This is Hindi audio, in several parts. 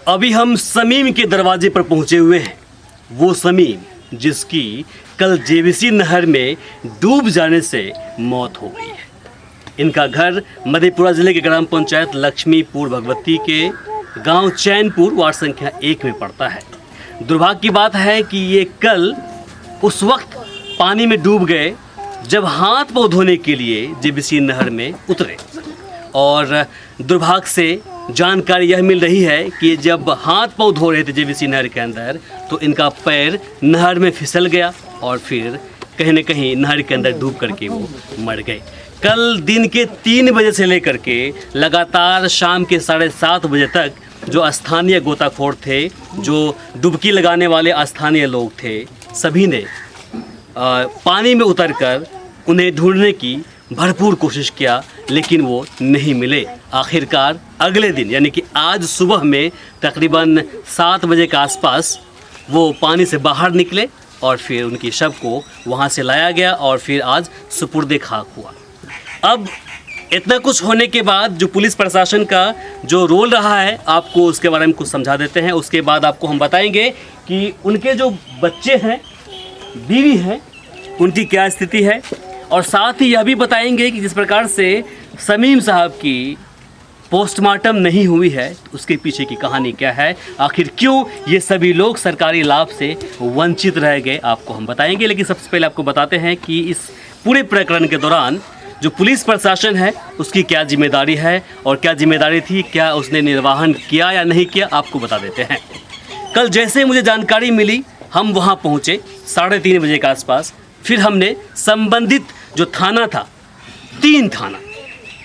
अभी हम समीम के दरवाजे पर पहुंचे हुए हैं। वो समीम जिसकी कल जेवीसी नहर में डूब जाने से मौत हो गई है। इनका घर मधेपुरा ज़िले के ग्राम पंचायत लक्ष्मीपुर भगवती के गांव चैनपुर वार्ड संख्या 1 में पड़ता है। दुर्भाग्य की बात है कि ये कल उस वक्त पानी में डूब गए जब हाथ पाँव धोने के लिए जेवीसी नहर में उतरे, और दुर्भाग्य से जानकारी यह मिल रही है कि जब हाथ पाँव धो रहे थे जेवीसी नहर के अंदर तो इनका पैर नहर में फिसल गया और फिर कहीं न कहीं नहर के अंदर डूब करके वो मर गए। कल दिन के 3 बजे से लेकर के लगातार शाम के 7:30 बजे तक जो स्थानीय गोताखोर थे, जो डुबकी लगाने वाले स्थानीय लोग थे, सभी ने पानी में उतरकर उन्हें ढूंढने की भरपूर कोशिश किया, लेकिन वो नहीं मिले। आखिरकार अगले दिन यानी कि आज सुबह में तकरीबन 7 बजे के आसपास वो पानी से बाहर निकले और फिर उनकी शव को वहाँ से लाया गया और फिर आज सुपुर्दे खाक हुआ। अब इतना कुछ होने के बाद जो पुलिस प्रशासन का जो रोल रहा है, आपको उसके बारे में कुछ समझा देते हैं। उसके बाद आपको हम बताएंगे कि उनके जो बच्चे हैं, बीवी हैं, उनकी क्या स्थिति है, और साथ ही यह भी बताएंगे कि जिस प्रकार से समीम साहब की पोस्टमार्टम नहीं हुई है उसके पीछे की कहानी क्या है, आखिर क्यों ये सभी लोग सरकारी लाभ से वंचित रह गए, आपको हम बताएंगे। लेकिन सबसे पहले आपको बताते हैं कि इस पूरे प्रकरण के दौरान जो पुलिस प्रशासन है उसकी क्या जिम्मेदारी है और क्या जिम्मेदारी थी, क्या उसने निर्वाहन किया या नहीं किया, आपको बता देते हैं। कल जैसे मुझे जानकारी मिली हम वहाँ पहुँचे 3:30 बजे के आसपास। फिर हमने संबंधित जो थाना था,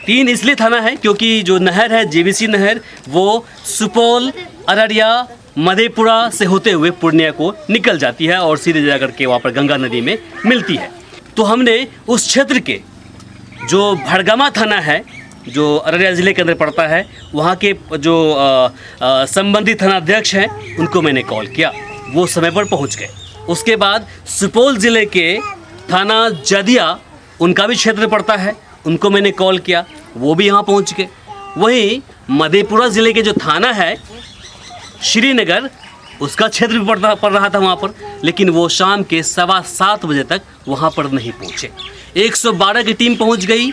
3 इसलिए थाना है क्योंकि जो नहर है जेवीसी नहर वो सुपौल, अररिया, मधेपुरा से होते हुए पूर्णिया को निकल जाती है और सीधे जाकर के वहाँ पर गंगा नदी में मिलती है। तो हमने उस क्षेत्र के जो भड़गामा थाना है जो अररिया ज़िले के अंदर पड़ता है, वहाँ के जो संबंधित थानाध्यक्ष हैं उनको मैंने कॉल किया, वो समय पर पहुँच गए। उसके बाद सुपौल ज़िले के थाना जदिया, उनका भी क्षेत्र पड़ता है, उनको मैंने कॉल किया, वो भी यहाँ पहुँच गए। वहीं मधेपुरा ज़िले के जो थाना है श्रीनगर, उसका क्षेत्र भी पड़ रहा था वहाँ पर, लेकिन वो शाम के 7:15 बजे तक वहाँ पर नहीं पहुँचे। 112 की टीम पहुँच गई,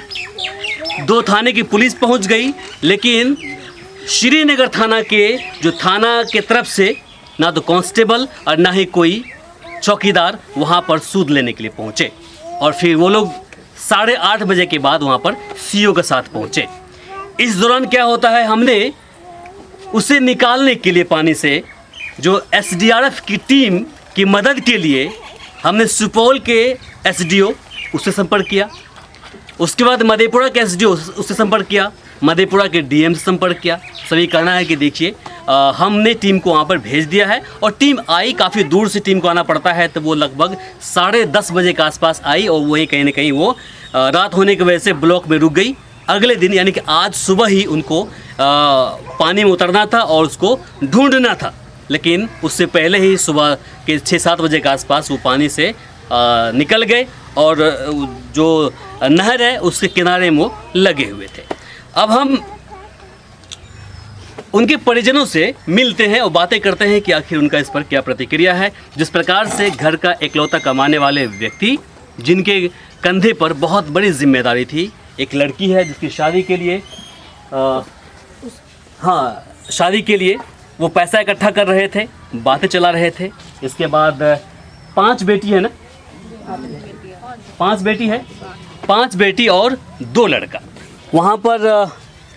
2 थाने की पुलिस पहुँच गई, लेकिन श्रीनगर थाना के जो थाना के तरफ से ना तो कांस्टेबल और ना ही कोई चौकीदार वहाँ पर सूद लेने के लिए पहुँचे। और फिर वो लोग 8:30 बजे के बाद वहाँ पर सीओ के साथ पहुँचे। इस दौरान क्या होता है, हमने उसे निकालने के लिए पानी से जो एसडीआरएफ की टीम की मदद के लिए हमने सुपौल के एसडीओ उससे संपर्क किया, उसके बाद मधेपुरा के एसडीओ उससे संपर्क किया, मधेपुरा के डीएम से संपर्क किया। सभी कहना है कि देखिए हमने टीम को वहाँ पर भेज दिया है, और टीम आई, काफ़ी दूर से टीम को आना पड़ता है, तो वो लगभग 10:30 बजे के आसपास आई और वहीं कहीं ना कहीं वो रात होने की वजह से ब्लॉक में रुक गई। अगले दिन यानी कि आज सुबह ही उनको पानी में उतरना था और उसको ढूंढना था, लेकिन उससे पहले ही सुबह के 6-7 बजे के आसपास वो पानी से निकल गए और जो नहर है उसके किनारे में वो लगे हुए थे। अब हम उनके परिजनों से मिलते हैं और बातें करते हैं कि आखिर उनका इस पर क्या प्रतिक्रिया है। जिस प्रकार से घर का इकलौता कमाने वाले व्यक्ति, जिनके कंधे पर बहुत बड़ी जिम्मेदारी थी, एक लड़की है जिसकी शादी के लिए शादी के लिए वो पैसा इकट्ठा कर रहे थे, बातें चला रहे थे। इसके बाद 5 बेटी है ना, 5 बेटी है, 5 बेटी और 2 लड़का। वहाँ पर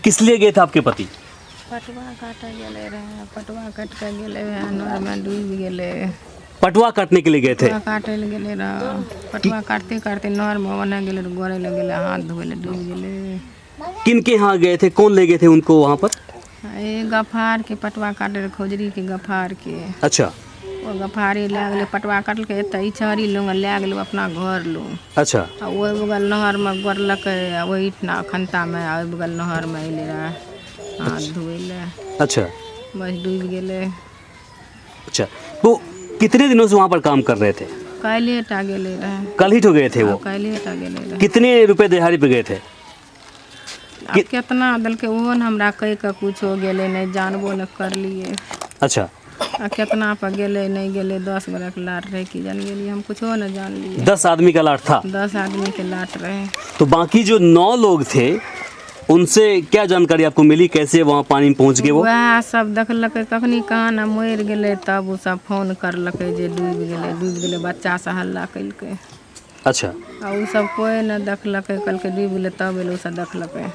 किस लिए गए थे आपके पति? पटवा काटे गेले रहे, पटवा काट के गेले रहे, नहर में डूब गेले। पटवा काटने के लिए गए थे? पटवा काटे ले गेले रहे, पटवा काटते काटते नहर में बना गेले, गोरे ले गेले, हाथ धोए ले डूब गेले। किन के यहाँ गए थे, कौन ले गए थे उनको वहाँ पर? ये गफार के पटवा काटे रहे, खोजरी के गफार के। अच्छा। वो गफारी ले गेले, पटवा काट के एत इचहरी लोग ले गेले अपना घर लोग। अच्छा। वही बगल नहर में गोरलक, वही इतना खंता में, वही बगल नहर में अले रहे, हाथ धोए ले। अच्छा। बस डूब गेले। अच्छा, वो कितने दिनों से वहाँ पर काम कर रहे थे? कल टा गेले रहे। कल ही तो गए थे वो? कल टा गेले रहे। कितने रुपए दिहाड़ी पे गए थे? कितना दल के वो न हमरा कह के कुछ हो गेले, नहीं जानबो न कर लिए। अच्छा, आ कितना पर गेले नहीं गेले 10 बरस लाट रहे कि जान गेली हम कुछो न जान लिए। 10 आदमी का लाट था। 10 आदमी के लाट रहे। तो बाकी जो 9 लोग थे उनसे क्या जानकारी आपको मिली, कैसे वहाँ पानी में पहुँच गए वो? वह सब देखलकै कखनी कहाँ न मरि गेलै, तब उ सब फोन करलकै जे डूबि गेलै बच्चा से हल्ला कैलकै। अच्छा, आ उ सब कोई न देखलकै, कहलकै डूबि गेलै, तब एलै उ सब देखलकै।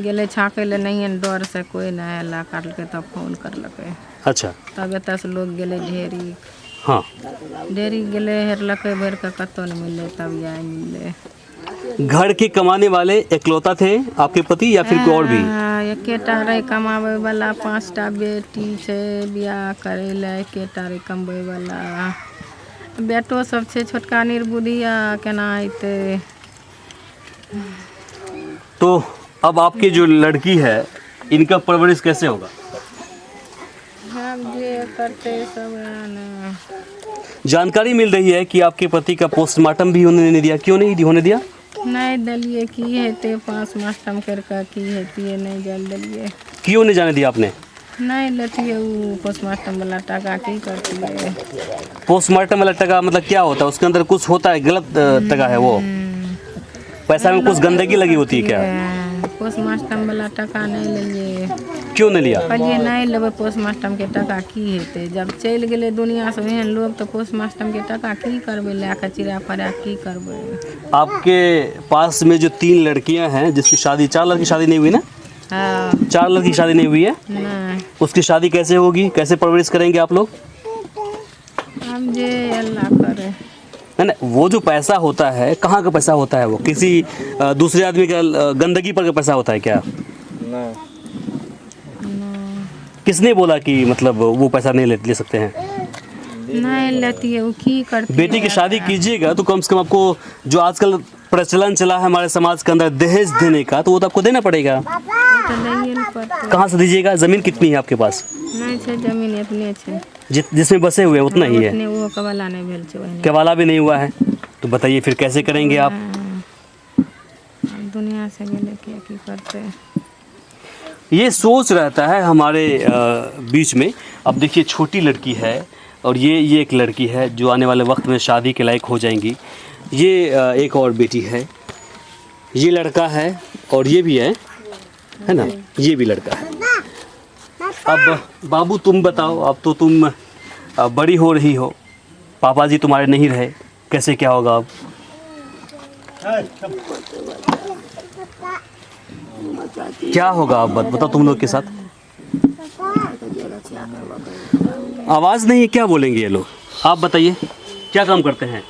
गेलै छाँकै लए नहिए न डर से कोई न हल्ला करलकै, तब फोन करलकै। अच्छा, तब एतऽ से लोग गेलै ढेरी हाँ। गेलै हेरलकै भरि कऽ कतौ न मिललै, तब आइ मिललै। घर के कमाने वाले इकलौता थे आपके पति या फिर कोई और भी? एकेटा रहे कमाबै वाला, 5टा बेटी छै बियाह करै लए, एकेटा रहे कमबै वाला। बेटो सब छै छोटका निर्बुद्धिया, केना अयतै। तो अब आपकी जो लड़की है इनका परवरिश कैसे होगा? हम जे करते सब न। जानकारी मिल रही है कि आपके पति का पोस्टमार्टम भी उन्होंने नहीं दिया, क्यों नहीं होने दिया? नहीं देलिए, की हेतै पोस्टमार्टम करके, की हेतिए नहीं जल देलिए। क्यों नहीं जाने दिया आपने? नहीं लेतिए उ पोस्टमार्टम वाला टका, की करतिए। पोस्टमार्टम वाला टका मतलब क्या होता है? उसके अंदर कुछ होता है, गलत टका है वो? पैसा में कुछ गंदगी लगी होती है क्या? पोस्टमार्टम वाला टका नहीं लेलिए। क्यों नहीं लिया? कहलिए नहीं लेबै पोस्टमार्टम के टका, की हेतै। जब चलि गेलै दुनिया से एहन लोग, तो पोस्टमार्टम के टका की करबै, लए कऽ चिड़ा फड़ा की करबै। आपके पास में जो 3 लड़कियां हैं जिसकी शादी, 4 लड़की शादी नहीं हुई ना? हाँ। 4 लड़की शादी नहीं हुई है, नहीं उसकी शादी कैसे होगी, कैसे परवरिश करेंगे आप लोग? हम जे अल्लाह करे। नहीं, वो जो पैसा होता है कहाँ का पैसा होता है? वो किसी दूसरे आदमी का गंदगी पर का पैसा होता है क्या? किसने बोला कि मतलब वो पैसा नहीं ले सकते हैं? नहीं लेती है, वो की करती बेटी है। की शादी कीजिएगा तो कम से कम आपको, जो आजकल प्रचलन चला है हमारे समाज के अंदर दहेज देने का, तो वो तो आपको देना पड़ेगा। तो नहीं ले पड़ते। कहाँ से दीजिएगा? ज़मीन कितनी है आपके पास? नहीं छै जमीन, इतने छै। जिसमें बसे हुए हैं उतना ही है, उतने वो कवाला नहीं भेल छै वही। केवाला भी नहीं हुआ है। तो बताइए फिर कैसे करेंगे आप? दुनिया से गेले के की करते। ये सोच रहता है हमारे बीच में। अब देखिए छोटी लड़की है और ये एक लड़की है जो आने वाले वक्त में शादी के लायक हो जाएंगी। ये एक और बेटी है, ये लड़का है और ये भी है ना, ये भी लड़का है। अब बाबू तुम बताओ, अब तो तुम बड़ी हो रही हो, पापा जी तुम्हारे नहीं रहे, कैसे क्या होगा अब? क्या होगा अब बताओ तुम लोग के साथ? आवाज़ नहीं है, क्या बोलेंगे ये लोग? आप बताइए क्या काम करते हैं?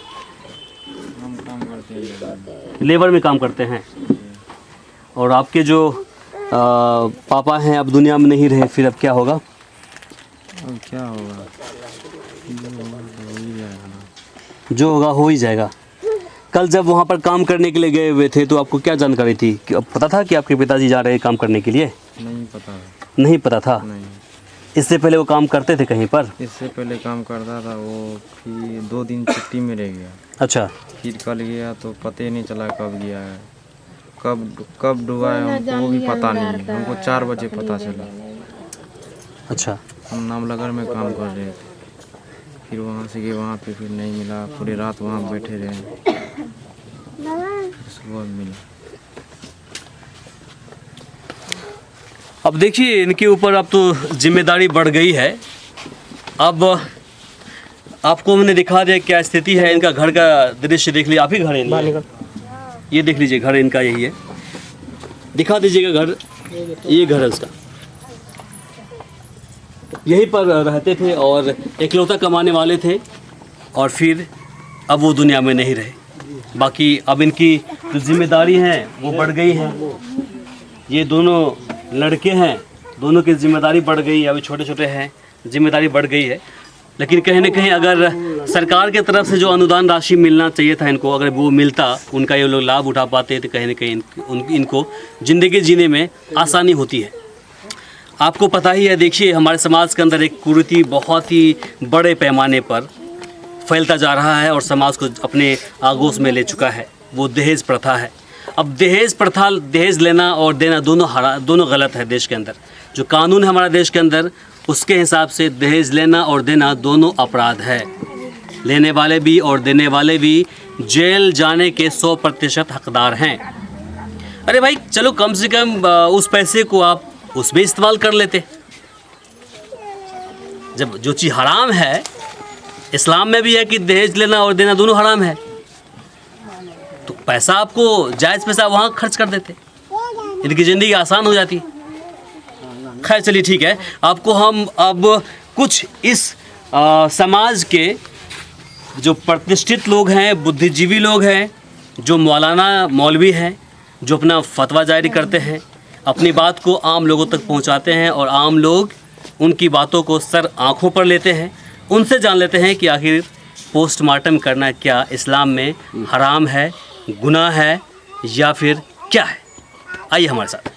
हम काम करते हैं, लेबर में काम करते हैं। और आपके जो पापा हैं अब दुनिया में नहीं रहे, फिर अब क्या होगा? अब क्या होगा, जो होगा तो हो ही जाएगा ना। जो होगा हो ही जाएगा। कल जब वहाँ पर काम करने के लिए गए हुए थे तो आपको क्या जानकारी थी? कि पता था कि आपके पिताजी जा रहे हैं काम करने के लिए? नहीं पता है। नहीं पता था। नहीं, इससे पहले वो काम करते थे कहीं पर? इससे पहले काम करता था वो, फिर 2 दिन छुट्टी में रह गया। अच्छा, फिर कल गया तो पता ही नहीं चला कब गया है, कब डूबा है हमको वो भी पता नहीं है। हमको 4 बजे पता चला। अच्छा, हम नामनगर में काम कर रहे थे, फिर वहाँ से गए, वहाँ पे फिर नहीं मिला, पूरी रात वहाँ बैठे रहे, सुबह मिला। अब देखिए इनके ऊपर अब तो जिम्मेदारी बढ़ गई है। अब आपको मैंने दिखा दिया क्या स्थिति है। इनका घर का दृश्य देख लीजिए, आप ही घर है इनका? ये देख लीजिए घर इनका यही है, दिखा दीजिएगा घर, ये घर है उसका। यहीं पर रहते थे और इकलौता कमाने वाले थे, और फिर अब वो दुनिया में नहीं रहे। बाकी अब इनकी जो जिम्मेदारी है वो बढ़ गई है। ये दोनों लड़के हैं, दोनों की जिम्मेदारी बढ़ गई है। अभी छोटे छोटे हैं, जिम्मेदारी बढ़ गई है। लेकिन कहीं ना कहीं अगर सरकार की तरफ से जो अनुदान राशि मिलना चाहिए था इनको, अगर वो मिलता, उनका ये लोग लाभ उठा पाते, तो कहीं ना कहीं इनको ज़िंदगी जीने में आसानी होती है। आपको पता ही है, देखिए हमारे समाज के अंदर एक कुरीति बहुत ही बड़े पैमाने पर फैलता जा रहा है और समाज को अपने आगोश में ले चुका है। वो दहेज प्रथा है। अब दहेज प्रथा, दहेज लेना और देना दोनों गलत है देश के अंदर। जो कानून है हमारा देश के अंदर, उसके हिसाब से दहेज लेना और देना दोनों अपराध है। लेने वाले भी और देने वाले भी जेल जाने के 100% हकदार हैं। अरे भाई चलो, कम से कम उस पैसे को आप उसमें इस्तेमाल कर लेते। जब जो चीज़ हराम है, इस्लाम में भी है कि दहेज लेना और देना दोनों हराम है, तो पैसा आपको जायज़ पैसा वहाँ खर्च कर देते, इनकी ज़िंदगी आसान हो जाती। खैर चलिए ठीक है, आपको हम अब कुछ इस समाज के जो प्रतिष्ठित लोग हैं, बुद्धिजीवी लोग हैं, जो मौलाना मौलवी हैं, जो अपना फतवा जारी करते हैं, अपनी बात को आम लोगों तक पहुंचाते हैं और आम लोग उनकी बातों को सर आँखों पर लेते हैं, उनसे जान लेते हैं कि आखिर पोस्टमार्टम करना क्या इस्लाम में हराम है, गुनाह है या फिर क्या है। आइए हमारे साथ।